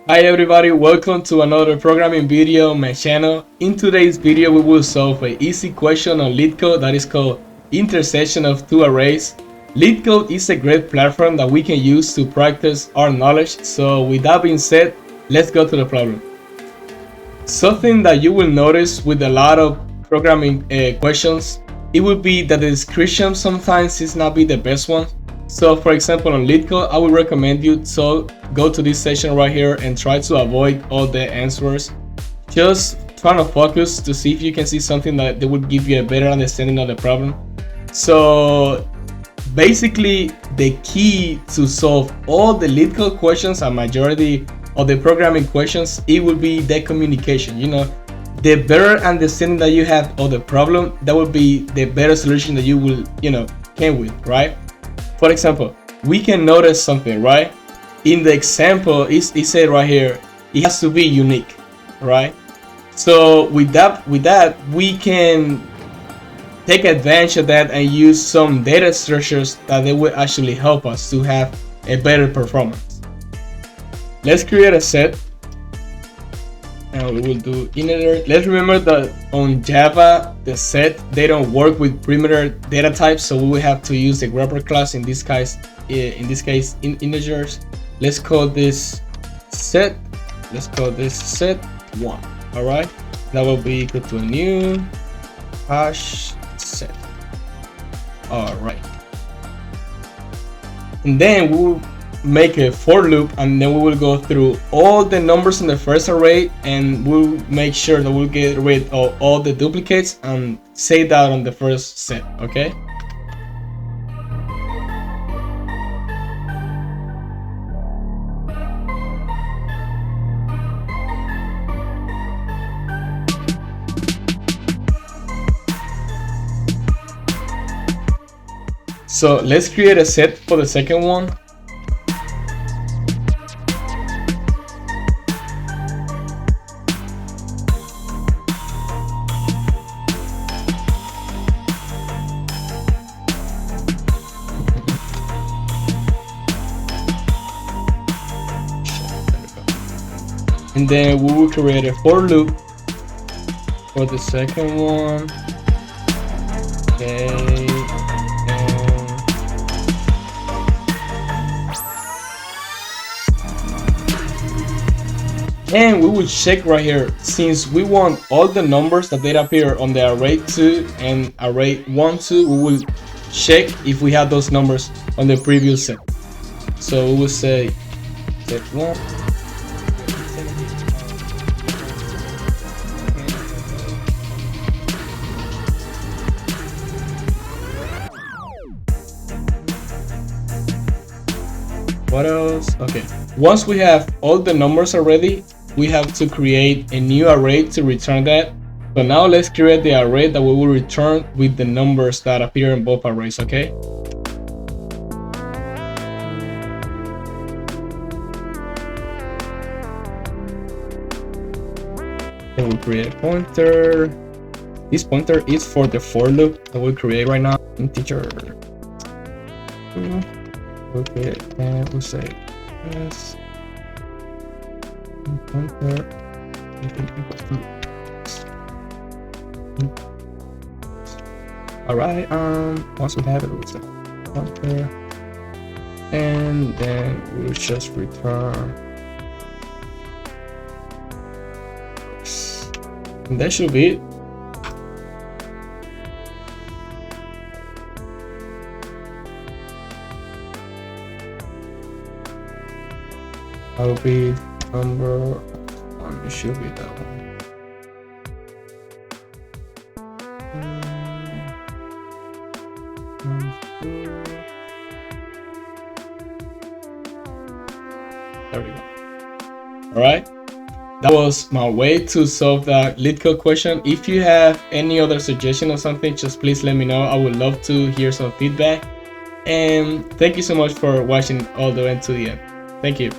Hi everybody, welcome to another programming video on my channel. In today's video we will solve an easy question on Leetcode that is called intersection of two arrays. Leetcode is a great platform that we can use to practice our knowledge. So with that being said, let's go to the problem. Something that you will notice with a lot of programming questions, it will be that the description sometimes is not be the best one. So for example, on Leetcode, I would recommend you to go to this section right here and try to avoid all the answers. Just try to focus to see if you can see something that would give you a better understanding of the problem. So basically, the key to solve all the Leetcode questions and majority of the programming questions, it will be the communication. You know, the better understanding that you have of the problem, that will be the better solution that you will, came with, right? For example, we can notice something, right? In the example, it said right here, it has to be unique, right? So with that, we can take advantage of that and use some data structures that they will actually help us to have a better performance. Let's create a set. And we will do integer. Let's remember that on Java, the set, they don't work with perimeter data types, so we will have to use the grabber class in this case in integers. Let's call this set. Let's call this set1. All right, that will be equal to a new hash set. All right, and then we will make a for loop, and then we will go through all the numbers in the first array, and we'll make sure that we'll get rid of all the duplicates and save that on the first set. Okay, so let's create a set for the second one. And then we will create a for loop for the second one. Okay. And we will check right here, since we want all the numbers that they appear on the array 2 and array 1, 2, we will check if we have those numbers on the previous set. So we will say set 1. What else? Okay, once we have all the numbers already, we have to create a new array to return that. So now let's create the array that we will return with the numbers that appear in both arrays. Okay, then we'll create a pointer. This pointer is for the for loop that we'll create right now. Integer. Okay, and we'll say yes. Pointer equals to. All right. Once we have it, we'll say pointer, and then we'll just return. And that should be it. That will be number 1. It should be that one. There we go. All right, that was my way to solve that Leetcode question. If you have any other suggestion or something, just please let me know. I would love to hear some feedback. And thank you so much for watching all the way to the end. Thank you.